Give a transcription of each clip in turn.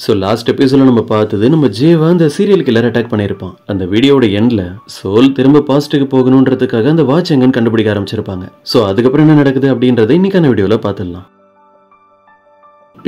So last எபிசோட நம்ம பார்த்தது நம்ம ஜேவா அந்த சீரியல் கில்லர் அட்டாக் பண்ணியிருப்பான். அந்த வீடியோட எண்ட்ல சோல் திரும்ப பாஸ்ட்டுக்கு போகணுன்றதுக்காக அந்த வாட்ச் எங்கன்னு கண்டுபிடிக்க ஆரம்பிச்சிருப்பாங்க. ஸோ அதுக்கப்புறம் என்ன நடக்குது அப்படின்றத இன்னைக்கான வீடியோல பார்த்துடலாம்.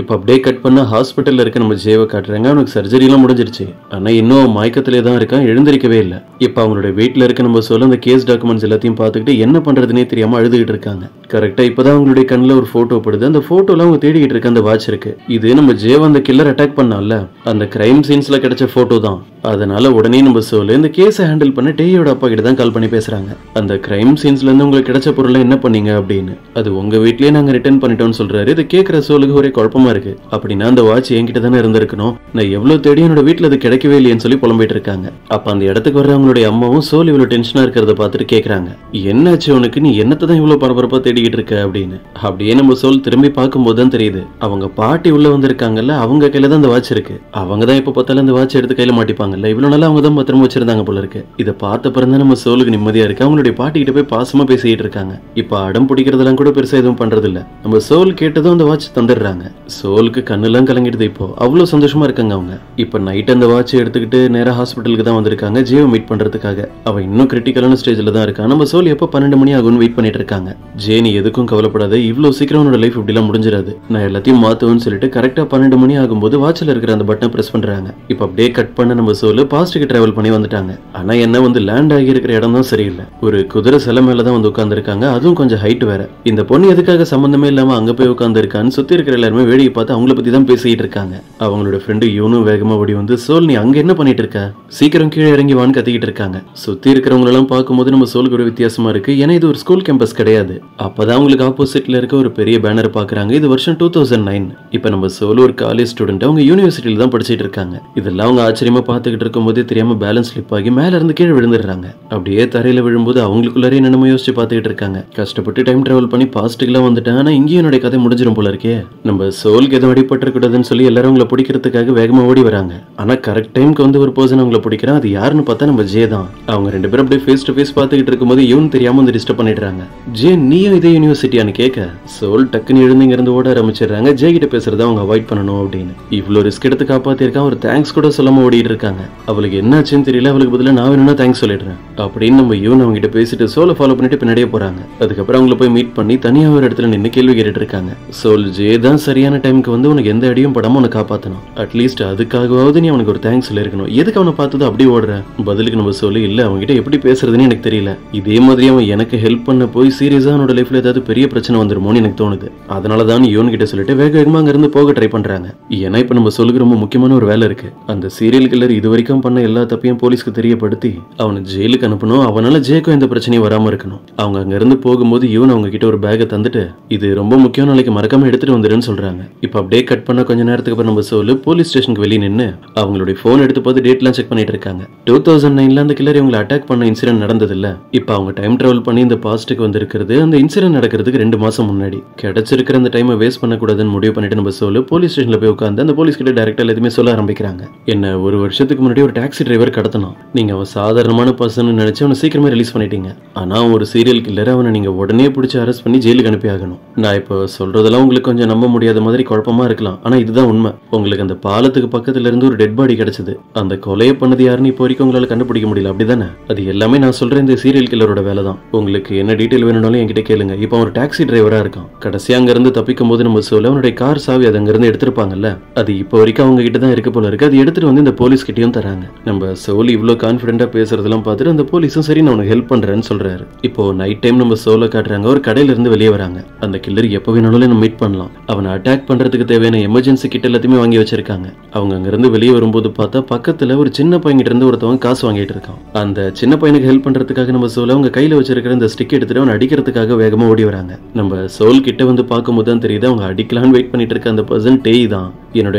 இப்போ அப்படியே கட் பண்ண ஹாஸ்பிட்டலில் இருக்க நம்ம ஜேவை காட்டுறாங்க. அவனுக்கு சர்ஜரிலாம் முடிஞ்சிருச்சு. ஆனால் இன்னும் மயக்கத்திலே தான் இருக்கான், எழுந்திருக்கவே இல்லை. இப்போ அவங்களோட வீட்டில் இருக்க நம்ம சொல்ல அந்த கேஸ் டாக்குமெண்ட்ஸ் எல்லாத்தையும் பார்த்துக்கிட்டு என்ன பண்ணுறதுனே தெரியாமல் அழுதுகிட்டு இருக்காங்க. கரெக்டாக இப்போ தான் அவங்களுடைய கண்ணில் ஒரு ஃபோட்டோ படுது. அந்த ஃபோட்டோவில் அவங்க தேடிக்கிட்டு இருக்க அந்த வாட்ச் இருக்கு. இது நம்ம ஜேவை அந்த கில்லர் அட்டாக் பண்ணால அந்த கிரைம் சீன்ஸில் கிடைச்ச ஃபோட்டோ தான். அதனால உடனே நம்ம சொல்ல இந்த கேஸை ஹேண்டில் பண்ண டேயோட அப்பா கிட்ட தான் கால் பண்ணி பேசுறாங்க. அந்த கிரைம் சீன்ஸ்லேருந்து உங்களுக்கு கிடைச்ச பொருளை என்ன பண்ணீங்க அப்படின்னு. அது உங்க வீட்லயே நாங்கள் ரிட்டர்ன் பண்ணிட்டோம்னு சொல்றாரு. இதை கேட்குற சோலுக்கு ஒரே குழப்பமா இருக்கு. அப்படின்னா அந்த வாட்ச் என்கிட்ட தானே இருந்திருக்கணும், நான் எவ்வளவு தேடி என்னோட வீட்டுல அது கிடைக்கவே இல்லையேன்னு சொல்லி புலம்பிட்டு இருக்காங்க. அப்ப அந்த இடத்துக்கு வர அவங்களுடைய அம்மாவும் சோல் இவ்வளவு டென்ஷனா இருக்கிறத பார்த்துட்டு கேட்கறாங்க, என்னாச்சு உனக்கு, நீ என்னத்தை தான் இவ்வளவு பரபரப்பா தேடிக்கிட்டு இருக்க அப்படின்னு. அப்படியே நம்ம சோல் திரும்பி பார்க்கும்போது தான் தெரியுது அவங்க பாட்டி உள்ள வந்திருக்காங்கல்ல, அவங்க கையில தான் அந்த வாட்ச் இருக்கு. அவங்க தான் இப்ப பார்த்தாலும் அந்த வாட்ச் எடுத்து கையில மாட்டிப்பாங்கல்ல, இவ்வளவு நாளா அவங்க தான் பத்திரமா வச்சிருந்தாங்க போல இருக்கு. இதை பார்த்த பிறந்த நம்ம சோலுக்கு நிம்மதியா இருக்கு. அவங்களுடைய பாட்டி கிட்ட போய் பாசமா பேசிட்டு இருக்காங்க. இப்ப அடம் பிடிக்கிறதெல்லாம் கூட பெருசா எதுவும் பண்றது இல்ல. நம்ம சோல் கேட்டதும் அந்த வாட்ச் தந்துடுறாங்க. சோலுக்கு கண்ணெல்லாம் கலங்கிடுது. இப்போ அவ்வளவு சந்தோஷமா இருக்காங்க அவங்க. இப்ப நைட் அந்த வாட்ச் எடுத்துக்கிட்டு நேரா ஹாஸ்பிட்டலுக்கு தான் வந்திருக்காங்க ஜேவை மீட் பண்றதுக்காக. அவ இன்னும் கிரிட்டிக்கலான ஸ்டேஜ்ல தான் இருக்கா. நம்ம சோல் எப்ப 12 மணி ஆகும்னு வெயிட் பண்ணிட்டு இருக்காங்க. ஜே நீ எதுக்கும் கவலைப்படாத, இவ்வளவு சீக்கிரம் உன்னோட லைஃப் இப்படிலாம் முடிஞ்சிடாது, நான் எல்லாத்தையும் மாத்துவேன்னு சொல்லிட்டு கரெக்டா 12 மணி ஆகும்போது வாட்ச்ல இருக்கிற அந்த பட்டனை பிரஸ் பண்றாங்க. இப்ப அப்படியே கட் பண்ண நம்ம சோல் பாஸ்டுக்கு டிராவல் பண்ணி வந்துட்டாங்க. ஆனா என்ன வந்து லேண்ட் ஆகி இருக்கிற இடம் தான் சரியில்லை. ஒரு குதிரை சிலை மேலதான் வந்து உட்கார்ந்து இருக்காங்க. அதுவும் கொஞ்சம் ஹைட் வேற. இந்த பொண்ணு எதுக்காக சம்பந்தமே இல்லாம அங்க போய் உட்கார்ந்து இருக்கான்னு சுத்தி இருக்கிற எல்லாருமே வேடிக்கை பார்த்து அவங்கள பத்தி தான் பேசிட்டு இருக்காங்க. அவங்களோட ஃப்ரெண்டு இவனும் வேகமா ஓடி வந்து சோல் நீ அங்க என்ன பண்ணிட்டு இருக்க, சீக்கிரம் கீழே இறங்கி வான்னு கத்திக்கிட்டு இருக்காங்க. சுத்தி இருக்கிறவங்க எல்லாம் பார்க்கும்போது நம்ம சோலுக்கு ஒரு வித்தியாசமா இருக்கு. ஏன்னா இது ஒரு ஸ்கூல் கேம்பஸ் கிடையாது. அப்பதான் அவங்களுக்கு ஆப்போசிட்ல இருக்க ஒரு பெரிய பேனர் பாக்குறாங்க. இது வருஷம் 2009. இப்ப நம்ம சோல் ஒரு காலேஜ் ஸ்டூடெண்ட், அவங்க யூனிவர்சிட்டியில தான் படிச்சிட்டு இருக்காங்க. இதெல்லாம் அவங்க ஆச்சரியமா பார்த்துக்கிட்டு இருக்கும் போதே தெரியாம பேலன்ஸ் ஸ்லிப் ஆகி மேல இருந்து கீழே விழுந்துடுறாங்க. அப்படியே தரையில விழும்போது அவங்களுக்குள்ளாரே என்னமோ யோசிச்சு பார்த்துக்கிட்டு இருக்காங்க. கஷ்டப்பட்டு டைம் டிராவல் பண்ணி பாஸ்ட்டுக்குலாம் வந்துட்டேன், ஆனா இங்கேயும் என்னோட கதை முடிஞ்சிடும் போல இருக்கே. நம்ம சோலுக்கு எதுவும் அடிபட்டுக்கூடாதுன்னு சொல்லி எல்லாரும் அவங்களை பிடிக்கிறதுக்காக வேகமா ஓடி வராங்க. ஆனா கரெக்ட் டைம்க்கு வந்து ஒரு பர்சன் அவங்களை பிடிக்கிறான். அது யாருன்னு பார்த்தா நம்ம ஜே தான். அவங்க ரெண்டு பேரும் அப்படியே ஃபேஸ் டு ஃபேஸ் பார்த்துக்கிட்டு இருக்கும்போது இவன் தெரியாம வந்து டிஸ்டர்ப் பண்ணிடுறாங்க. ஜே நீயும் இதே யூனிவர்சிட்டியான்னு கேட்க சோல் டக்குன்னு எழுந்து இங்க இருந்து ஓட ஆரம்பிச்சிடுறாங்க. ஜே கிட்ட பேசுறத அவங்க அவாய்ட் பண்ணணும் அப்படின்னு. இவ்வளவு ரிஸ்க் எடுத்து காப்பாத்திருக்கான், ஒரு தேங்க்ஸ் கூட சொல்லாம ஓடிட்டு இருக்காங்க. அவளுக்கு என்னாச்சுன்னு தெரியல, அவளுக்கு பதிலா நான் வேணும்னா தேங்க்ஸ் சொல்லிடுறேன் அப்படின்னு நம்ம இவன் அவங்க கிட்ட பேசிட்டு சோலை ஃபாலோ பண்ணிட்டு பின்னாடியே போறாங்க. அதுக்கப்புறம் அவங்கள போய் மீட் பண்ணி தனியா ஒரு இடத்துல நின்று கேள்வி கேட்டுட்டு இருக்காங்க. சோல் ஜே தான் சரியான டைமுக்கு வந்து உனக்கு எந்த அடியும் படாம உனக்கு காப்பாத்தணும், அட்லீஸ்ட் அதுக்காகவாவது நீ அவனுக்கு ஒரு தேங்க்ஸ் சொல்லிருக்கணும், எதுக்கு அவனை பார்த்தது அப்படி ஓடுற. பதிலுக்கு நம்ம சொல்லி இல்ல அவன்கிட்ட எப்படி பேசுறதுன்னு எனக்கு தெரியல, இதே மாதிரி அவன் எனக்கு ஹெல்ப் பண்ண போய் சீரியஸா அவனோட லைஃப்ல ஏதாவது பெரிய பிரச்சனை வந்துருமோன்னு எனக்கு தோணுது, அதனாலதான் இவன் கிட்ட சொல்லிட்டு வேக வேகமா அங்க இருந்து போக ட்ரை பண்றாங்க. ஏன்னா இப்ப நம்ம சொல்லுக்கு ரொம்ப முக்கியமான ஒரு வேலை இருக்கு. அந்த சீரியல் கில்லர் இது வரைக்கும் பண்ண எல்லா தப்பையும் போலீஸ்க்கு தெரியப்படுத்தி அவனை ஜெயிலுக்கு அனுப்பணும். அவனால ஜேக்கும் எந்த பிரச்சனையும் வராம இருக்கணும். அவங்க அங்க இருந்து போகும்போது இவன் அவங்க கிட்ட ஒரு பேக்கை தந்துட்டு இது ரொம்ப முக்கியம், நாளைக்கு மறக்காம எடுத்துட்டு வந்துருன்னு சொல்றாங்க. இப்ப அப்படியே கட் பண்ண கொஞ்ச நேரத்துக்கு அப்புறம் நம்ம சொல்லு போலீஸ் ஸ்டேஷனுக்கு வெளியே நின்று அவங்களுடைய போன் எடுத்து பார்த்து டேட்லாம் செக் பண்ணிட்டு இருக்காங்க. 2009ல அந்த கில்லர் இவங்களை அட்டாக் பண்ண இன்சிடென்ட் நடந்தது இல்ல, இப்ப அவங்க டைம் டிராவல் பண்ணி இந்த பாஸ்ட்டுக்கு வந்திருக்கிறது அந்த இன்சிடென்ட் நடக்கிறதுக்கு 2 மாசம் முன்னாடி. கிடைச்சிருக்கிற அந்த டைமை வேஸ்ட் பண்ணக்கூடாதுன்னு முடிவு பண்ணிட்டு நம்ம சொல்லு போலீஸ் ஸ்டேஷன்ல போய் உட்காந்து அந்த போலீஸ் கிட்ட டைரக்டா எதுவுமே சொல்ல ஆரம்பிக்கிறாங்க. என்ன ஒரு வருஷத்துக்கு முன்னாடி ஒரு டாக்ஸி டிரைவர் கடத்தணும், நீங்க அவன் சாதாரணமான பர்சன் நினைச்சு அவனை சீக்கிரமே ரிலீஸ் பண்ணிட்டீங்க. ஆனா ஒரு சீரியல் கில்லர், அவனை நீங்க உடனே பிடிச்சி அரெஸ்ட் பண்ணி ஜெயிலுக்கு அனுப்பி ஆகணும். நான் இப்போ சொல்றதெல்லாம் உங்களுக்கு கொஞ்சம் நம்ப முடியாத மாதிரி குழப்பமா இருக்கலாம், ஆனா இதுதான் உண்மை. உங்களுக்கு அந்த பாலத்துக்கு பக்கத்துல இருந்து ஒரு டெட் பாடி கிடைச்சது, அந்த கொலையை பண்ணது யாருன்னு இப்போ வரைக்கும் உங்களால கண்டுபிடிக்க முடியல, அப்படிதானே? அது எல்லாமே நான் சொல்றேன் இந்த சீரியல் கில்லரோட வேலை தான். உங்களுக்கு என்ன டீடைல் வேணும்னாலும் என்கிட்ட கேளுங்க. இப்போ ஒரு டாக்ஸி டிரைவரா இருக்கான். கடைசியா அங்க இருந்து தப்பிக்கும் போது நம்ம சொல்ல அவனுடைய கார் சாவி அது அங்க இருந்து எடுத்திருப்பாங்கல்ல, அது இப்போ வரைக்கும் அவங்க கிட்ட தான் இருக்க போல இருக்கு. அது எடுத்துட்டு வந்து இந்த போலீஸ் கிட்டையும் தராங்க. நம்ம சோல் இவ்வளவு கான்பிடென்டா பேசுறதெல்லாம் பார்த்துட்டு அந்த போலீஸும் சரி நான் உனக்கு ஹெல்ப் பண்றேன்னு சொல்றாரு. இப்போ நைட் டைம் நம்ம சோலை காட்டுறாங்க. ஒரு கடையில இருந்து வெளியே வராங்க. அந்த கில்லர் எப்ப வேணாலும் நம்ம மீட் பண்ணலாம். அவனை அட்டாக் பண்றதுக்கு தேவையான எமர்ஜென்சி கிட் எல்லாத்தையுமே வாங்கி வச்சிருக்காங்க. அவங்க அங்க இருந்து வெளியே வரும்போது பார்த்தா பக்கத்துல ஒரு சின்ன பையன்கிட்ட இருந்து ஒருத்தவங்க காசு வாங்கிட்டு இருக்கான். அந்த சின்ன பையனுக்கு ஹெல்ப் பண்றதுக்காக நம்ம சோல் அவங்க கையில வச்சிருக்கிற இந்த ஸ்டிக் எடுத்துட்டு அவன் அடிக்கிறதுக்காக வேகமா ஓடி வராங்க. நம்ம சோல் கிட்ட வந்து பார்க்கும்போது தான் தெரியுது அவங்க அடிக்கலான்னு வெயிட் பண்ணிட்டு இருக்க அந்த பர்சன் டேய் தான். என்னோட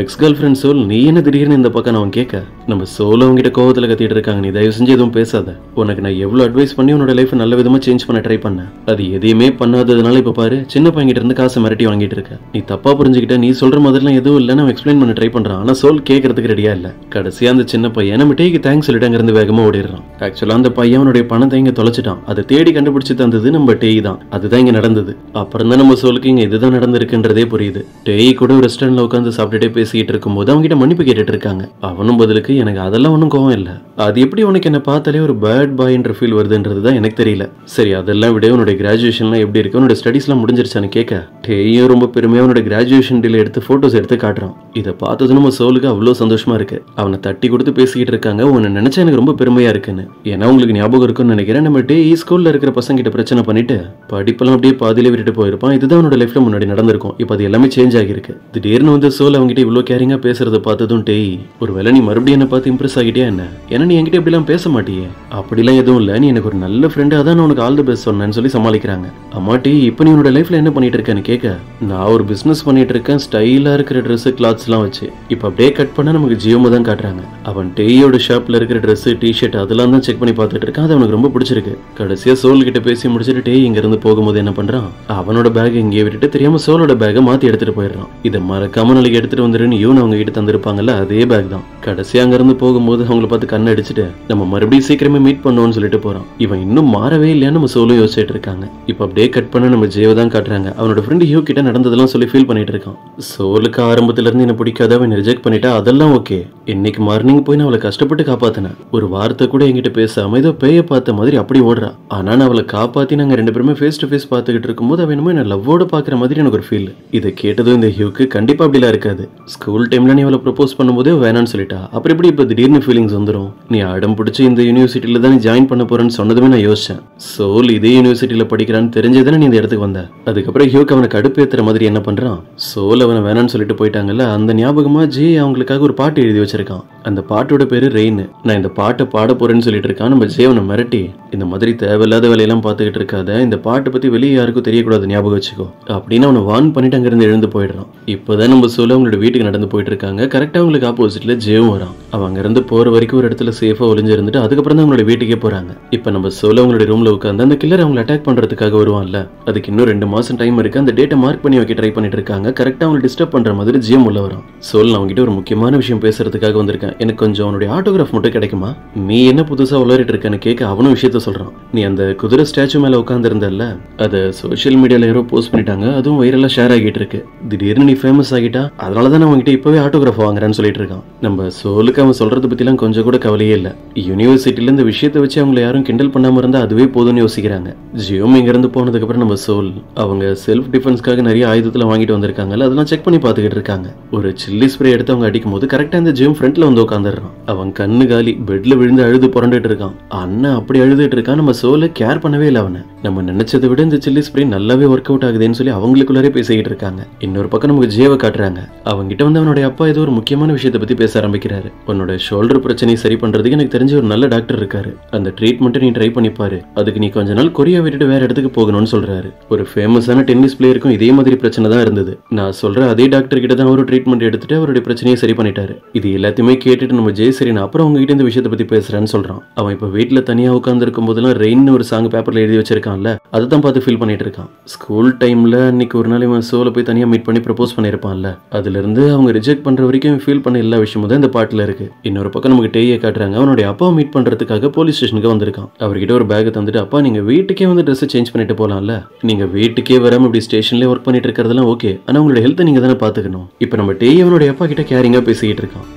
எக்ஸ் கேர்ள் ஃப்ரெண்ட் சோல், நீ என்ன திடீர்னு இந்த பக்கம் அவன் கேட்க நம்ம சோல் அவங்க கிட்ட கோவத்துல கத்திட்டு இருக்காங்க. நீ தயவு செஞ்சு எதுவும் பேசாத, உனக்கு நான் எவ்வளவு அட்வைஸ் பண்ணி உன்னோட லைஃப் நல்ல விதமா சேஞ்ச் பண்ண ட்ரை பண்ண, அது எதையுமே பண்ணாததுனால இப்ப பாரு சின்ன பையன்கிட்ட இருந்து காசு மிரட்டி வாங்கிட்டு இருக்க, நீ தப்பா புரிஞ்சு புரிஞ்சுக்கிட்ட, நீ சொல்ற மாதிரிலாம் எதுவும் இல்லைன்னு அவன் எக்ஸ்பிளைன் பண்ண ட்ரை பண்றான். ஆனா சோல் கேட்கறதுக்கு ரெடியா இல்ல. கடைசியா அந்த சின்ன பையன் நம்ம டேய்க்கு தேங்க்ஸ் சொல்லிட்டு அங்கிருந்து வேகமா ஓடிடுறான். ஆக்சுவலா அந்த பையன் அவனுடைய பணத்தை இங்க தொலைச்சிட்டான். அதை தேடி கண்டுபிடிச்சு தந்தது நம்ம டேய் தான். அதுதான் இங்க நடந்தது. அப்புறம் தான் நம்ம சோலுக்கு இங்க இதுதான் நடந்திருக்குன்றதே புரியுது. டேய் கூட ஒரு ரெஸ்டாரண்ட்ல உட்காந்து சாப்பிட்டுட்டே பேசிக்கிட்டு இருக்கும்போது அவங்க கிட்ட மன்னிப்பு கேட்டுட்டு இருக்காங்க. அவனும் பதிலுக்கு எனக்கு அதெல்லாம் ஒன்றும் கோவம் இல்லை, அது எப்படி உனக்கு என்ன பார்த்தாலே ஒரு பேட் பாய்ன்ற ஃபீல் வருதுன்றது தான் எனக்கு தெரியல. சரி அதெல்லாம் விட உன்னுடைய கிராஜுவேஷன்லாம் எப்படி இருக்கு, உன்னோட ஸ்டடீஸ்லாம் முடிஞ்சிருச்சான்னு கேட்க டேயும் ரொம்ப பெருமையா அவனோட கிராஜுவேஷன் டேல எடுத்து போட்டோஸ் எடுத்து காட்டுறான். இதை பார்த்தது நம்ம சோலுக்கு அவ்வளோ சந்தோஷமா இருக்கு. அவனை தட்டி கொடுத்து பேசிக்கிட்டு இருக்காங்க. உன்னை நினைச்சா எனக்கு ரொம்ப பெருமையா இருக்குன்னு. ஏன்னா உங்களுக்கு ஞாபகம் இருக்குன்னு நினைக்கிறேன், நம்ம டே ஸ்கூல்ல இருக்கிற பசங்க கிட்ட பிரச்சனை பண்ணிட்டு படிப்பெல்லாம் அப்படியே பாதியிலே விட்டுட்டு போயிருப்பான். இதுதான் அவனோட லைஃப்ல முன்னாடி நடந்திருக்கும். இப்போ அது எல்லாமே சேஞ்ச் ஆகிருக்கு. திடீர்னு வந்து சோல் அவங்ககிட்ட இவ்வளோ கேரிங்கா பேசுறத பார்த்ததும் டேய் ஒருவேளை நீ மறுபடியும் என்ன பார்த்து இம்ப்ரெஸ் ஆகிட்டியா என்ன? ஏன்னா நீ என்கிட்ட இப்படிலாம் பேச மாட்டியே. அப்படிலாம் எதுவும் இல்லை, நீ எனக்கு ஒரு நல்ல ஃப்ரெண்டு, அதான் நான் உனக்கு ஆல் தி பெஸ்ட் சொன்னேன்னு சொல்லி சமாளிக்கிறாங்க. அம்மாட்டி இப்போ நீ உன்னோட லைஃப்ல என்ன பண்ணிட்டு இருக்கேன்னு கேட்க நான் ஒரு பிசினஸ் பண்ணிட்டு இருக்கேன், ஸ்டைலா இருக்கிற ட்ரெஸ் கிளாத்ஸ்லாம் வச்சு. இப்போ அப்படியே கட் பண்ணா நமக்கு ஜியோமோ தான் காட்டுறாங்க. அவன் டேயோட ஷாப்ல இருக்கிற ட்ரெஸ் டிஷர்ட் அதெல்லாம் தான் செக் பண்ணி பார்த்துட்டு இருக்கான். அது அவனுக்கு ரொம்ப பிடிச்சிருக்கு. கடைசியா சோல் கிட்ட பேசி முடிச்சுட்டு டே இங்க இருந்து போகும்போது என்ன பண்றான், அவனோட பேக் இங்கே விட்டுட்டு தெரியாம சோலோட பேக்கை மாத்தி எடுத்துட்டு போயிடுறான். இதை மறக்காம நாளைக்கு எடுத்துட்டு வந்துருன்னு இவன் அவங்க கிட்ட தந்திருப்பாங்கல்ல அதே பேக் தான். கடைசியா அங்க இருந்து போகும்போது அவங்களை பார்த்து கண்ணை அடிச்சுட்டு நம்ம மறுபடியும் சீக்கிரமே மீட் பண்ணுவோம்னு சொல்லிட்டு போறான். இவன் இன்னும் மாறவே இல்லையான்னு நம்ம சோலும் யோசிச்சுட்டு இருக்காங்க. இப்போ அப்படியே கட் பண்ண நம்ம ஜேவ தான் காட்டுறாங்க. அவனோட ஃப்ரெண்ட் ஹியூ கிட்ட நடந்ததெல்லாம் சொல்லி ஃபீல் பண்ணிட்டு இருக்கான். சோலுக்கு ஆரம்பத்துல இருந்து என்ன பிடிக்காத, அவன் ரிஜெக்ட் பண்ணிட்டா அதெல்லாம் ஓகே. இன்னைக்கு மார்னிங் போய் நான் அவளை கஷ்டப்பட்டு காப்பாத்தினேன். ஒரு வார்த்தை கூட என்கிட்ட பேசாம ஏதோ பேய பார்த்த மாதிரி அப்படி ஓடுறா. ஆனா நான் அவளை காப்பாத்தி நாங்க ரெண்டு பேருமே ஃபேஸ் டு ஃபேஸ் பார்த்துக்கிட்டு இருக்கும்போது அவன் என்னமோ என்ன லவ்வோட பாக்குற மாதிரி எனக்கு ஒரு ஃபீல். இதை கேட்டதும் இந்த ஹியூக்கு கண்டிப்பா அப்படிலாம் இருக்காது. ஸ்கூல் டைம்ல நீ அவளை ப்ரொபோஸ் பண்ணும்போதே வேணான்னு சொல்லிட்டா, அப்புறம் எப்படி இப்ப திடீர்னு ஃபீலிங்ஸ் வந்துடும்? நீ அடம் பிடிச்சி இந்த யூனிவர்சிட்டியில தான் நீ ஜாயின் பண்ண போறேன்னு சொன்னதுமே நான் யோசிச்சேன். சோல் இதே யூனிவர்சிட்டியில படிக்கிறான்னு தெரிஞ்சதானே நீ இந்த இடத்துக்கு வந்த. அதுக்கப்புறம் ஹியூக்கு அவனை கடுப்பேத்துற மாதிரி என்ன பண்றான், சோல் அவனை வேணான்னு சொல்லிட்டு போயிட்டாங்கல்ல, அந்த ஞாபகமா ஜே அவங்களுக்காக ஒரு பாட்டு எழுதி வச்சிருக்கான். அந்த பாட்டோட பேரு ரெயின். நான் இந்த பாட்டை பாட போறேன்னு சொல்லிட்டு இருக்கான். நம்ம ஜே அவனை மிரட்டி இந்த மாதிரி தேவையில்லாத வேலையெல்லாம் பார்த்துக்கிட்டு இருக்காத, இந்த பாட்டை பத்தி வெளியே யாருக்கும் தெரியக்கூடாது, ஞாபகம் வச்சுக்கோ அப்படின்னு அவனை வார்ன் பண்ணிட்டு அங்கிருந்து எழுந்து போயிடுறான். இப்பதான் நம்ம சோல் அவங்களோட வீட்டுக்கு நடந்து போயிட்டு இருக்காங்க. கரெக்டா அவங்களுக்கு ஆப்போசிட்ல ஜேவும் வரான். அவன் அங்க இருந்து போற வரைக்கும் ஒரு இடத்துல சேஃபா ஒளிஞ்சு இருந்துட்டு அதுக்கப்புறம் தான் அவங்களோட வீட்டுக்கே போறாங்க. இப்ப நம்ம சோல் அவங்களோட ரூம்ல உட்காந்து அந்த கில்லர் அவங்களை அட்டாக் பண்றதுக்காக வருவான்ல, அதுக்கு இன்னும் 2 மாசம் டைம் இருக்கு. அந்த டேட்டை மார்க் பண்ணி வைக்க ட்ரை பண்ணிட்டு இருக்காங்க. கரெக்டா அவங்களை டிஸ்டர்ப் பண்ற மாதிரி ஜிஎம் உள்ள வரும். சோல் நான் அவங்ககிட்ட ஒரு முக்கியமான விஷயம் பேசுறதுக்காக வந்திருக்கேன், எனக்கு கொஞ்சம் அவனுடைய ஆட்டோகிராஃப் மட்டும் கிடைக்குமா? நீ என்ன புதுசா உளறிட்டு இருக்கன்னு கேட்க அவனும் விஷயத்த சொல்றான். நீ அந்த குதிரை ஸ்டாச்சு மேல உட்கார்ந்து இருந்தல்ல, அதை சோசியல் மீடியால யாரோ போஸ்ட் பண்ணிட்டாங்க, அதுவும் வைரலா ஷேர் ஆகிட்டு இருக்கு. திடீர்னு நீ ஃபேமஸ் ஆகிட்டா, அதனாலதான் அவங்ககிட்ட இப்பவே ஆட்டோகிராஃப் வாங்குறேன்னு சொல்லிட்டு இருக்கான். நம்ம சோலுக்கு அவன் சொல்றதை பத்திலாம் கொஞ்சம் கூட கவலையே இல்ல. யூனிவர்சிட்டில இந்த விஷயத்தை வச்சு அவங்களை யாரும் கிண்டல் பண்ணாம இருந்தா அதுவே போதும்னு யோசிக்கிறாங்க. ஜியோம் இங்க இருந்து போனதுக்கு அப்புறம் நம்ம சோல் அவங்க செல்ஃப் டிஃபென்ஸ்க்காக நிறைய ஆயுதத்துல வாங்கிட்டு வந்திருக்காங்கல்ல, அதெல்லாம் செக் பண்ணி பாத்துக்கிட்டு இருக்காங்க. ஒரு சில்லி ஸ்ப்ரே எடுத்து அவங்க அடிக்கும் போது கரெக்டா இந்த ஜியோம் ஃப்ரண்ட்ல வந்து உட்காந்துடுறான். அவன் கண்ணு காலி பெட்ல விழுந்து அழுது புரண்டுட்டு இருக்கான். அண்ணன் அப்படி அழுதுட்டு இருக்கான். நம்ம சோலை கேர் பண்ணவே இல்லை அவனை. நம்ம நினைச்சதை விட இந்த சில்லி ஸ்ப்ரே நல்லாவே ஒர்க் அவுட் ஆகுதுன்னு சொல்லி அவங்களுக்குள்ளாரே பேசிக்கிட்டு இருக்காங்க. இன்னொரு பக்கம் நமக்கு ஜேவை காட்டுறாங்க. அவங்கிட்ட வந்து அவனுடைய அப்பா ஏதோ ஒரு முக்கியமான விஷயத்தை பத்தி பேச ஆரம்பிக்கிறாரு. உன்னோட ஷோல்டர் பிரச்சனையை சரி பண்றதுக்கு எனக்கு தெரிஞ்ச ஒரு நல்ல டாக்டர் இருக்காரு, அந்த ட்ரீட்மெண்ட்டை நீ ட்ரை பண்ணி பாரு, அதுக்கு நீ கொஞ்ச நாள் கொரியா விட்டுட்டு வேற இடத்துக்கு போகணும்னு சொல்றாரு. ஒரு ஃபேமஸான டென்னிஸ் பிளேயருக்கும் இதே மாதிரி பிரச்சனை தான் இருந்தது. நான் சொல்ற அதே டாக்டர் கிட்ட தான் ஒரு ட்ரீட்மெண்ட் எடுத்துட்டு அவருடைய பிரச்சனையை சரி பண்ணிட்டாரு. இது எல்லாத்தையுமே கேட்டுட்டு நம்ம ஜெய் சரி நான் அப்புறம் உங்ககிட்ட இந்த விஷயத்தை பத்தி பேசுறேன்னு சொல்றான். அவன் இப்ப வீட்டுல தனியா உட்கார்ந்து இருக்கும் போதெல்லாம் ரெயின் ஒரு சாங் பேப்பர்ல எழுதி வச்சிருக்கான்ல, அதை தான் பார்த்து ஃபீல் பண்ணிட்டு இருக்கான். ஸ்கூல் டைம்ல அன்னைக்கு ஒரு நாள் இவன் சோல போய் தனியா மீட் பண்ணி ப்ரப்போஸ் பண்ணிருப்பான்ல, அதுல இருந்து அவங்க ரிஜெக்ட் பண்ற வரைக்கும் ஃபீல் பண்ண எல்லா விஷயமும் தான் இந்த பாட்டுல இருக்கு. இன்னொரு பக்கம் நமக்கு டேயை காட்டுறாங்க. அவனுடைய அப்பாவை மீட் பண்றதுக்காக போலீஸ் ஸ்டேஷனுக்கு வந்திருக்கான். அவர்கிட்ட ஒரு பேக் தந்துட்டு, அப்பா நீங்க வீட்டுக்கே வந்து ட்ரெஸ் சேஞ்ச் பண்ணிட்டு போலாம்ல, நீங்க வீட்டுக்கே வராம இப்படி ஸ்டேஷன்லயே ஒர்க் பண்ணிட்டு இருக்கிறதெல்லாம் ஓகே, ஆனா உங்களோட ஹெல்த்தை நீங்க தானே பாத்துக்கணும். இப்ப நம்ம டேய் அவனுடைய அப்பா கிட்ட கேரிங்கா பேசிக்கிட்டு இருக்கான்.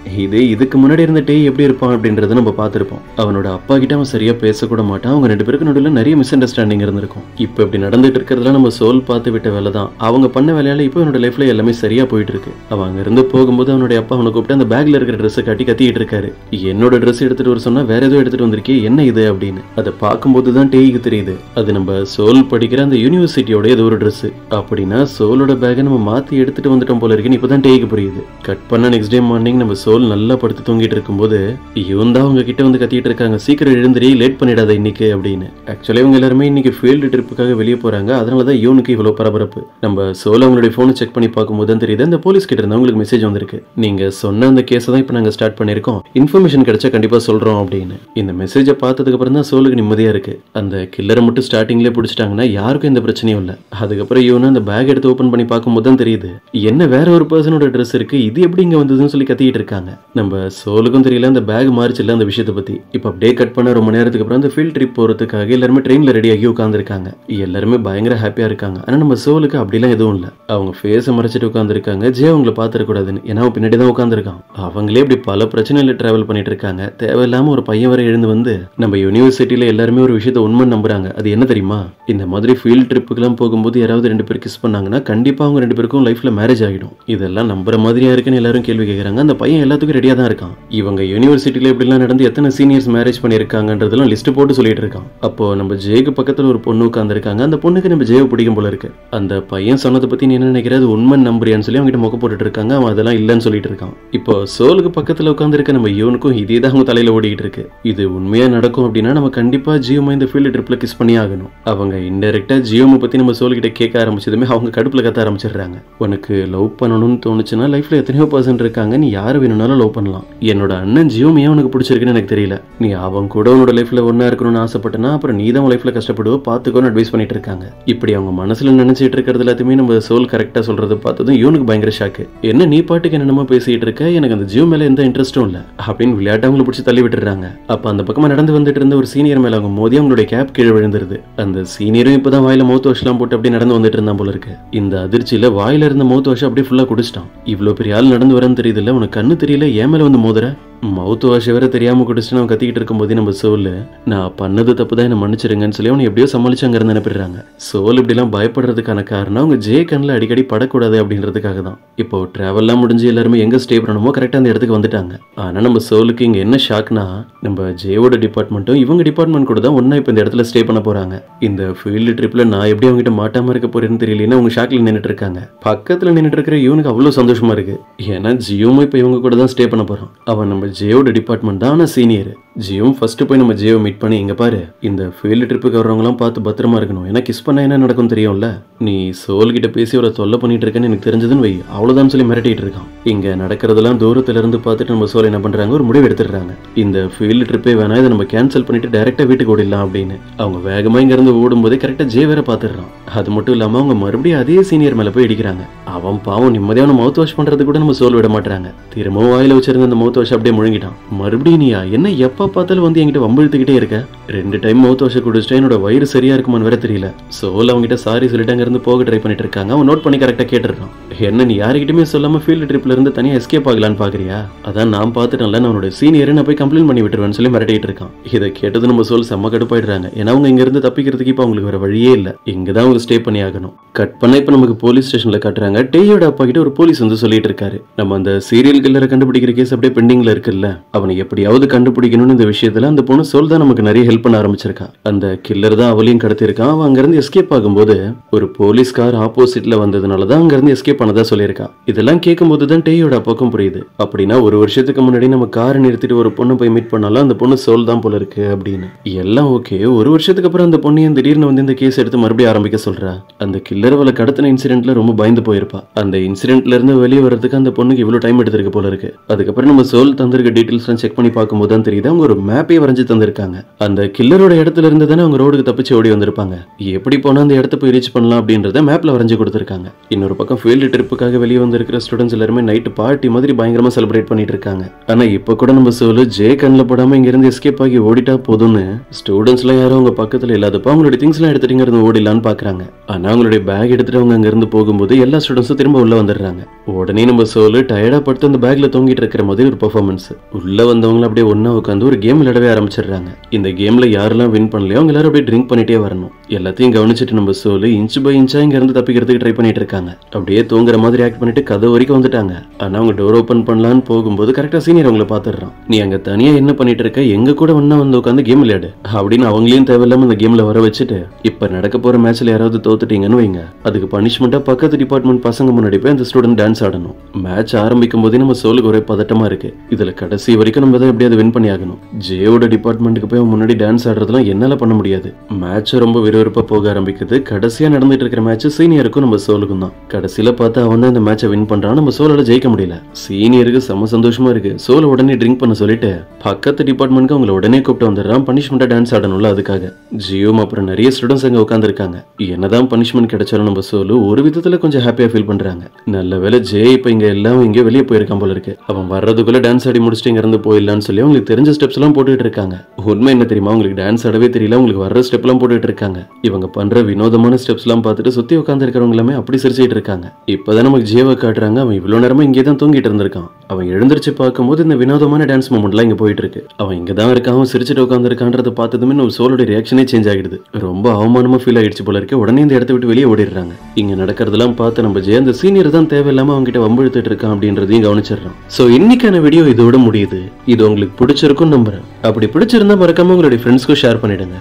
இதுக்கு முன்னாடி இருந்த டேய் எப்படி இருப்பான் அப்படின்றத நம்ம பார்த்திருப்போம். அவனோட அப்பா கிட்ட அவன் சரியா பேசக்கூட மாட்டான். அவங்க 2 பேருக்கு நடுவில் நிறைய மிஸ் அண்டர்ஸ்டாண்டிங் இருந்திருக்கும். இப்ப இப்படி நடந்துட்டு இருக்கிறதுல நம்ம சோல் பார்த்து விட்ட வேலை தான். அவங்க பண்ண வேலையால இப்போ அவனோட லைஃப்ல எல்லாமே சரியா போயிட்டு இருக்கு. அவன் அங்க இருந்து போகும்போது அவனுடைய அப்பா அவனை கூப்பிட்டு அந்த பேக்ல இருக்கிற ட்ரெஸ் காட்டி கத்திட்டு இருக்காரு. என்னோட ட்ரெஸ் எடுத்துட்டு வர சொன்னா வேற ஏதோ எடுத்துட்டு வந்திருக்கே, என்ன இது அப்படின்னு. அதை பார்க்கும்போது தான் டேய்க்கு தெரியுது அது நம்ம சோல் படிக்கிற அந்த யூனிவர்சிட்டியோட ஏதோ ஒரு ட்ரெஸ். அப்படின்னா சோலோட பேக்கை நம்ம மாத்தி எடுத்துட்டு வந்துட்டோம் போல இருக்குன்னு இப்பதான் டேய்க்கு புரியுது. கட் பண்ண நெக்ஸ்ட் டே மார்னிங் நம்ம சோல் நல்லா படுத்து தூங்கிட்டு இருக்கும்போது இவன் தான் அவங்க கிட்ட வந்து கத்திட்டு இருக்காங்க, சீக்கிரம் எழுந்திரி, லேட் பண்ணிடாத இன்னைக்கு அப்படின்னு. ஆக்சுவலி இவங்க எல்லாருமே இன்னைக்கு ஃபீல்டு ட்ரிப்புக்காக வெளியே போறாங்க. அதனாலதான் யூனுக்கு இவ்வளவு பரபரப்பு. நம்ம சோல் அவங்களுடைய போனை செக் பண்ணி பார்க்கும்போது தான் தெரியுது அந்த போலீஸ் கிட்ட இருந்து அவங்களுக்கு மெசேஜ் வந்திருக்கு. நீங்க சொன்ன அந்த கேஸை தான் இப்ப நாங்க ஸ்டார்ட் பண்ணிருக்கோம், இன்ஃபர்மேஷன் கிடைச்சா கண்டிப்பா சொல்றோம் அப்படின்னு. இந்த மெசேஜை பார்த்ததுக்கு அப்புறம் தான் சோலுக்கு நிம்மதியா இருக்கு. அந்த கில்லரை மட்டும் ஸ்டார்டிங்லேயே பிடிச்சிட்டாங்கன்னா யாருக்கும் எந்த பிரச்சனையும் இல்லை. அதுக்கப்புறம் யூனு அந்த பேக் எடுத்து ஓப்பன் பண்ணி பார்க்கும்போது தான் தெரியுது என்ன வேற ஒரு பர்சனோட ட்ரெஸ் இருக்கு, இது எப்படி இங்க வந்ததுன்னு சொல்லி கத்திட்டு இருக்காங்க. நம்ம சோலுக்கும் தெரியல அந்த பேக் மாறிச்சு இல்ல அந்த விஷயத்தை பத்தி. இப்ப அப்படியே கட் பண்ண ரொம்ப நேரத்துக்கு அப்புறம் அந்த ஃபீல்ட் ட்ரிப் போறதுக்காக எல்லாருமே ட்ரெயின்ல ரெடி ஆகி உட்காந்துருக்காங்க. எல்லாருமே பயங்கர ஹாப்பியா இருக்காங்க. ஆனா நம்ம சோலுக்கு அப்படிலாம் எதுவும் இல்ல. அவங்க ஃபேஸை மறைச்சிட்டு உட்காந்துருக்காங்க. ஜே அவங்களை பாத்துடக்கூடாதுன்னு, ஏன்னா அவன் பின்னாடி தான் உட்காந்துருக்கான். அவங்களே இப்படி பல பிரச்சனையில டிராவல் பண்ணிட்டு இருக்காங்க. தேவையில்லாம ஒரு பையன் வரை எழுந்து வந்து நம்ம யூனிவர்சிட்டியில எல்லாருமே ஒரு விஷயத்த உண்மை நம்புறாங்க. அது என்ன தெரியுமா, இந்த மாதிரி ஃபீல்ட் ட்ரிப்புக்கெல்லாம் போகும்போது யாராவது 2 பேர் கிஸ் பண்ணாங்கன்னா கண்டிப்பா அவங்க 2 பேருக்கும் லைஃப்ல மேரேஜ் ஆகிடும். இதெல்லாம் நம்புற மாதிரியா இருக்குன்னு எல்லாரும் கேள்வி கேட்கறாங்க. அந்த பையன் எல்லாத்துக்கும் ரெடியா தான் இருக்கான். இவங்க யூனிவர்சிட்டியில இப்படிலாம் நடந்து எத்தனை சீனியர்ஸ் மேரேஜ் பண்ணிருக்காங்கன்றதெல்லாம் லிஸ்ட் போட்டு சொல்லிட்டு இருக்கான். அப்போ நம்ம ஜேக்கு பக்கத்துல ஒரு பொண்ணு உட்காந்துருக்காங்க. அந்த பொண்ணுக்கு நம்ம ஜேவை பிடிக்கும் போல இருக்கு. அந்த பையன் சொன்னதை பத்தி நீ என்ன நினைக்கிறது, உண்மை நம்புறியான்னு சொல்லி அவங்க முக போட்டுட்டு இருக்காங்க. அவன் அதெல்லாம் இல்லைன்னு சொல்லிட்டு இருக்கான். இப்போ சோலுக்கு பக்கத்துல உட்காந்துருக்க நம்ம யூனுக்கும் இதே தான் அவங்க தலையில ஓடிக்கிட்டு இருக்கு. இது உண்மையா நடக்கும் அப்படின்னா நம்ம கண்டிப்பா ஜியோமா இந்த ஃபீல்டு ட்ரிப்ல கிஸ் பண்ணி ஆகணும். அவங்க இன்டெரக்டா ஜியோமை பத்தி நம்ம சோல் கிட்ட கேட்க ஆரம்பிச்சதுமே அவங்க கடுப்புல கத்த ஆரம்பிச்சிடுறாங்க. உனக்கு லவ் பண்ணணும்னு தோணுச்சுன்னா லைஃப்ல எத்தனையோ பர்சன் இருக்காங்க, நீ யாரு வேணும்னாலும் லவ் பண்ணலாம். என்னோட அண்ணன் ஜியோம் ஏன் உனக்கு பிடிச்சிருக்குன்னு எனக்கு தெரியல. நீ அவன் கூட உன்னோட லைஃப்ல ஒன்னா இருக்கணும்னு ஆசைப்பட்டனா அப்புறம் நீ தான் லைஃப்ல கஷ்டப்படுவ, பாத்துக்கோன்னு அட்வைஸ் பண்ணிட்டு இருக்காங்க. இப்படி அவங்க மனசுல நினைச்சிட்டு இருக்கிறது எல்லாத்தையுமே நம்ம சோல் கரெக்டா சொல்றதை பார்த்ததும் இவனுக்கு பயங்கர ஷாக்கு. என்ன நீ பாட்டுக்கு என்னமா பேசிட்டு இருக்க, எனக்கு அந்த ஜியோ மேல எந்த இன்ட்ரெஸ்டும் இல்ல அப்படின்னு விளையாட்டு அவங்களை பிடிச்சி தள்ளி விட்டுறாங்க. அப்ப அந்த பக்கமா நடந்து வந்துட்டு இருந்த ஒரு சீனியர் மேல அவங்க மோதி அவங்களுடைய கேப் கீழே விழுந்துருது. அந்த சீனியரும் இப்பதான் வாயில மவுத் வாஷ் எல்லாம் போட்டு அப்படி நடந்து வந்துட்டு இருந்தான் போல இருக்கு. இந்த அதிர்ச்சியில வாயில இருந்த மவுத் வாஷ் அப்படியே ஃபுல்லா குடிச்சிட்டான். இவ்வளவு பெரிய ஆள் நடந்து வரன்னு தெரியுது இல்ல, உனக்கு கண்ணு தெரியல, ஏன் மேல வந்து மோதுற, மவுத் வாஷ் வேற தெரியாம குடிச்சுட்டு அவன் கத்திக்கிட்டு இருக்கும் போதே நம்ம சோல் நான் பண்ணது தப்பு தான், என்ன மன்னிச்சிருங்கன்னு சொல்லி அவனை எப்படியோ சமாளிச்சு அங்க இருந்து அனுப்பிடுறாங்க. சோல் இப்படி எல்லாம் பயப்படுறதுக்கான காரணம் அவங்க ஜே கண்ணில் அடிக்கடி படக்கூடாது அப்படின்றதுக்காக தான். இப்போ டிராவல்லாம் முடிஞ்சு எல்லாருமே எங்க ஸ்டே பண்ணணுமோ கரெக்டா அந்த இடத்துக்கு வந்துட்டாங்க. ஆனா நம்ம சோலுக்கு இங்க என்ன ஷாக்னா, நம்ம ஜேவோட டிபார்ட்மெண்ட்டும் இவங்க டிபார்ட்மெண்ட் கூட தான் ஒன்னா இப்ப இந்த இடத்துல ஸ்டே பண்ண போறாங்க. இந்த ஃபீல்டு ட்ரிப்ல நான் எப்படி அவங்ககிட்ட மாட்டாம இருக்க போறேன்னு தெரியலன்னு அவங்க ஷாக்ல நின்னுட்டு இருக்காங்க. பக்கத்துல நின்னுட்டு இருக்கிற இவனுக்கு அவ்வளவு சந்தோஷமா இருக்கு. ஏன்னா ஜியோவும் இப்ப இவங்க கூட தான் ஸ்டே பண்ண போறான். அவன் நம்ம ஜியோட டிபார்ட்மெண்ட் தான், ஆனா சீனியர். ஜியோவும் ஃபர்ஸ்ட் போய் நம்ம ஜியோவை மீட் பண்ணி, இங்க பாரு இந்த ஃபீல்டு ட்ரிப்புக்கு வரவங்களாம் பார்த்து பத்திரமா இருக்கணும், ஏன்னா கிஸ் பண்ண என்ன நடக்கும் தெரியும்ல, நீ சோல் கிட்ட பேசி ஒரு தொல்லை பண்ணிட்டு இருக்கேன்னு எனக்கு தெரிஞ்சதுன்னு வை, அவ்வளவுதான் சொல்லி மிரட்டிட்டு இருக்கான். இங்க நடக்கிறதெல்லாம் தூரத்துல இருந்து பார்த்துட்டு நம்ம சோல் என்ன பண்றாங்க, ஒரு முடிவு எடுத்துடுறாங்க. இந்த ஃபீல்டு ட்ரிப்பே வேணா இதை நம்ம கேன்சல் பண்ணிட்டு டைரக்டா வீட்டுக்கு ஓடிடலாம் அப்படின்னு. அவங்க வேகமா இங்க இருந்து ஓடும் போதே கரெக்டா ஜே வேற பாத்துடுறான். அது மட்டும் இல்லாம அவங்க மறுபடியும் அதே சீனியர் மேல போய் இடிக்கிறாங்க. அவன் பாவம் நிம்மதியான மவுத் வாஷ் பண்றது கூட நம்ம சோல் விட மாட்டாங்க. திரும்பவும் வாயில வச்சிருந்த அந்த மவுத் வாஷ் அப்படியே முழுங்கிட்டான். மறுபடியும் நீயா என்ன எப்ப பார்த்தாலும் வந்து என்கிட்ட வம்பிழுத்துக்கிட்டே இருக்க, 2 டைம் மவுத் வாஷ் குடிச்சிட்டா என்னோட வயிறு சரியா இருக்குமான்னு வேற தெரியல. சோல் அவங்ககிட்ட சாரி சொல்லிட்டு அங்க இருந்து போக ட்ரை பண்ணிட்டு இருக்காங்க. அவன் நோட் பண்ணி கரெக்டா கேட்டுறான். என்ன நீ யாருக்கிட்டுமே சொல்லாம ஃபீல்டு ட்ரிப்ல இருந்து தனியா எஸ்கேப் ஆகலான்னு பாக்குறியா, அதான் நான் பார்த்துட்டேன்ல, அவனோட சீனியரை நான் போய் கம்ப்ளைண்ட் பண்ணி விட்டுருவேன்னு சொல்லி மிரட்டிட்டு இருக்கான். இதை கேட்டது நம்ம சோல் செம்ம கடுப்பாயிடுறாங்க. ஏன்னா அவங்க இங்க இருந்து தப்பிக்கிறதுக்கு இப்ப அவங்களுக்கு வேற வழியே இல்ல, இங்கதான் அவங்க ஸ்டே பண்ணி ஆகணும். கட் பண்ண இப்ப நமக்கு போலீஸ் ஸ்டேஷன்ல காட்டுறாங்க. டேயோட அப்பா கிட்ட ஒரு போலீஸ் வந்து சொல்லிட்டு இருக்காரு, நம்ம அந்த சீரியல் கில்லரை கண்டுபிடிக்கிற கேஸ் அப்படியே பெண்டிங்ல இருக்குல்ல, அவனை எப்படியாவது கண்டுபிடிக்கணும்னு இந்த விஷயத்துல அந்த பொண்ணு சோல் தான் நமக்கு நிறைய ஹெல்ப் பண்ண ஆரம்பிச்சிருக்கா. அந்த கில்லர் தான் அவளையும் கடத்திருக்கான். அவன் அங்க இருந்து எஸ்கேப் ஆகும்போது ஒரு போலீஸ் கார் ஆப்போசிட்ல வந்ததுனாலதான் அங்க இருந்து எஸ்கேப் பண்ணதா சொல்லியிருக்கா. இதெல்லாம் கேட்கும் போதுதான் டேயோட அப்பாக்கும் புரியுது. அப்படின்னா ஒரு வருஷத்துக்கு முன்னாடி நம்ம காரை நிறுத்திட்டு ஒரு பொண்ணை போய் மீட் பண்ணாலும் அந்த பொண்ணு சோல் தான் போல இருக்கு அப்படின்னு. எல்லாம் ஓகே. ஒரு வருஷத்துக்கு அப்புறம் அந்த பொண்ணையும் திடீர்னு வந்து இந்த கேஸ் எடுத்து மறுபடியும் ஆரம்பிக்க சொல்றா. அந்த கில்லர் அவளை கடத்தின இன்சிடென்ட்ல ரொம்ப பயந்து போயிருப்பா. அந்த இன்சிடென்ட்ல இருந்து வெளியே வரதுக்கு அந்த பொண்ணுக்கு இவ்வளவு டைம் எடுத்திருக்கு போல இருக்கு. அதுக்கப்புறம் நம்ம சோல் தந்திருக்க டீடைல்ஸ் செக் பண்ணி பார்க்கும்போது தான் தெரியுது அவங்க ஒரு மேப்பே வரைஞ்சு தந்திருக்காங்க. அந்த கில்லரோட இடத்துல இருந்து தானே அவங்க ரோடுக்கு தப்பிச்சு ஓடி வந்திருப்பாங்க. எப்படி போனா அந்த இடத்த போய் ரீச் பண்ணலாம் அப்படின்றத மேப்ல வரைஞ்சு கொடுத்திருக்காங்க. இன்னொரு பக்கம் ஃபீல்டு ட்ரிப்புக்காக வெளியே வந்திருக்கிற ஸ்டூடெண்ட்ஸ் எல்லாருமே நைட் பார்ட்டி மாதிரி பயங்கரமா செலிப்ரேட் பண்ணிட்டு இருக்காங்க. ஆனா இப்ப கூட நம்ம சோல் ஜே கண்ணில் படாம இங்க இருந்து எஸ்கேப் ஆகி ஓடிட்டா போதும்னு ஸ்டூடெண்ட்ஸ் எல்லாம் யாரும் அவங்க பக்கத்துல இல்லாதப்ப அவங்களுடைய திங்ஸ் எல்லாம் எடுத்துட்டு இருந்து ஓடிலான்னு பாக்குறாங்க. ஆனா அவங்களுடைய பேக் எடுத்துட்டு அவங்க அங்க இருந்து போகும்போது எல்லா ஸ்டூடெண்ட்ஸும் திரும்ப உள்ள வந்துடுறாங்க. உடனே நம்ம சோல் டயர்டா படுத்து அந்த பேக்ல தொங்கிட்டு இருக்கிற மாதிரி ஒரு பெர்ஃபார்மன்ஸ். உள்ள வந்தவங்க அப்படியே ஒன்னா உட்காந்து ஒரு கேம் விளையாடவே ஆரம்பிச்சிடுறாங்க. இந்த கேம்ல யாரெல்லாம் வின் பண்ணலையோ அவங்க எல்லாரும் அப்படியே ட்ரிங்க் பண்ணிட்டே வரணும். எல்லாத்தையும் கவனிச்சுட்டு நம்ம சோல் இன்ச் பை இன்ச்சா இங்க இருந்து தப்பிக்கிறதுக்கு ட்ரை பண்ணிட்டு இருக்காங்க. அப்படியே தூங்குற மாதிரி ஆக்ட் பண்ணிட்டு கதை வரைக்கும் வந்துட்டாங்க. ஆனா அவங்க டோர் ஓபன் பண்ணலான்னு போகும்போது கரெக்டா சீனியர் அவங்களை பாத்துறான். நீ அங்க தனியா என்ன பண்ணிட்டு இருக்க, எங்க கூட ஒன்னா வந்து உட்காந்து கேம் விளையாடு அப்படின்னு அவங்களையும் தேவையில்லாம இந்த கேம்ல வர வச்சுட்டு, இப்ப நடக்க போற மேட்ச்ல யாராவது தோத்துட்டீங்கன்னு வைங்க, வச்சுக்கோங்க, அதுக்கு பனிஷ்மெண்டா பக்கத்து டிபார்ட்மெண்ட் பசங்க முன்னாடி போய் அந்த ஸ்டூடெண்ட் டான்ஸ் ஆடணும். மேட்ச் ஆரம்பிக்கும் போதே நம்ம சோலுக்கு ஒரே பதட்டமா இருக்கு. இதுல கடைசி வரைக்கும் நம்ம தான் எப்படியாவது வின் பண்ணி ஆகணும். ஜேவோட டிபார்ட்மெண்ட்டுக்கு போய் முன்னாடி டான்ஸ் ஆடுறதுலாம் என்னால பண்ண முடியாது. மேட்ச் ரொம்ப விறுவிறுப்பா போக ஆரம்பிக்குது. கடைசியா நடந்துட்டு இருக்கிற மேட்ச் சீனியருக்கும் நம்ம சோலுக்கும் தான். கடைசியில பார்த்தா அவன் தான் இந்த மேட்சை வின் பண்றான். நம்ம சோலோட ஜெயிக்க முடியல. சீனியருக்கு செம சந்தோஷமா இருக்கு. சோல உடனே ட்ரிங்க் பண்ண சொல்லிட்டு பக்கத்து டிபார்ட்மெண்ட்க்கு அவங்கள உடனே கூப்பிட்டு வந்துடுறான். பனிஷ்மெண்டா டான்ஸ் ஆடணும்ல அதுக்காக. ஜியோம் அப்புறம் நிறைய ஸ்டூடெண்ட்ஸ் அங்க உட்காந்துருக்காங்க. என்னதான் பனிஷ்மெண்ட் கிடைச்சாலும் நம்ம சோலு ஒரு விதத்துல கொஞ்சம் ஹாப்பியா ஃபீல் பண்றாங்க. நல்ல வேளை ஜே இப்ப இங்க எல்லாம் இங்கே வெளியே போயிருக்கான் போல இருக்கு. அவன் வர்றதுக்குள்ள டான்ஸ் ஆடி முடிச்சுட்டு இங்க இருந்து போயிடலான்னு சொல்லி அவங்களுக்கு தெரிஞ்ச ஸ்டெப்ஸ் எல்லாம் போட்டுட்டு இருக்காங்க. உண்மை என்ன தெரியுமா, உங்களுக்கு டான்ஸ் ஆடவே தெரியல, உங்களுக்கு வர்ற ஸ்டெப் எல்லாம் போட்டுட்டு இருக்காங்க. இவங்க பண்ற வினோதமான ஸ்டெப்ஸ் எல்லாம் பார்த்துட்டு சுத்தி உட்கார்ந்து இருக்கிறவங்க எல்லாமே அப்படி சிரிச்சிட்டு இருக்காங்க. இப்பதான் நமக்கு ஜேவை காட்டுறாங்க. அவன் இவ்வளவு நேரமா இங்கே தான் தூங்கிட்டு இருந்திருக்கான். அவன் எழுந்திருச்சு பார்க்கும்போது இந்த வினோதமான டான்ஸ் மூமெண்ட் எல்லாம் இங்க போயிட்டு இருக்கு. அவன் இங்க தான் இருக்கான், அவன் சிரிச்சிட்டு உட்கார்ந்து இருக்கான்றத பார்த்ததுமே நம்ம சோலோட ரியாக்ஷனே சேஞ்ச் ஆகிடுது. ரொம்ப அவமானமா ஃபீல் ஆயிடுச்சு போல இருக்கு. உடனே இந்த இடத்த விட்டு வெளியே ஓடிடுறாங்க. இங்க நடக்கிறதெல்லாம் பார்த்து நம்ம ஜே அந்த சீனியர் தான் தேவையில்லாம அவங்க கிட்ட வம்பிழுத்துட்டு இருக்கான் அப்படின்றதையும் கவனிச்சிடறான். சோ இன்னைக்கான வீடியோ இதோட முடியுது. இது உங்களுக்கு பிடிச்சிருக்கும் நம்புறேன். அப்படி பிடிச்சிருந்தா மறக்காம உங்களுடைய ஃப்ரெண்ட்ஸ்க்கும் ஷேர் பண்ணிடுங்க.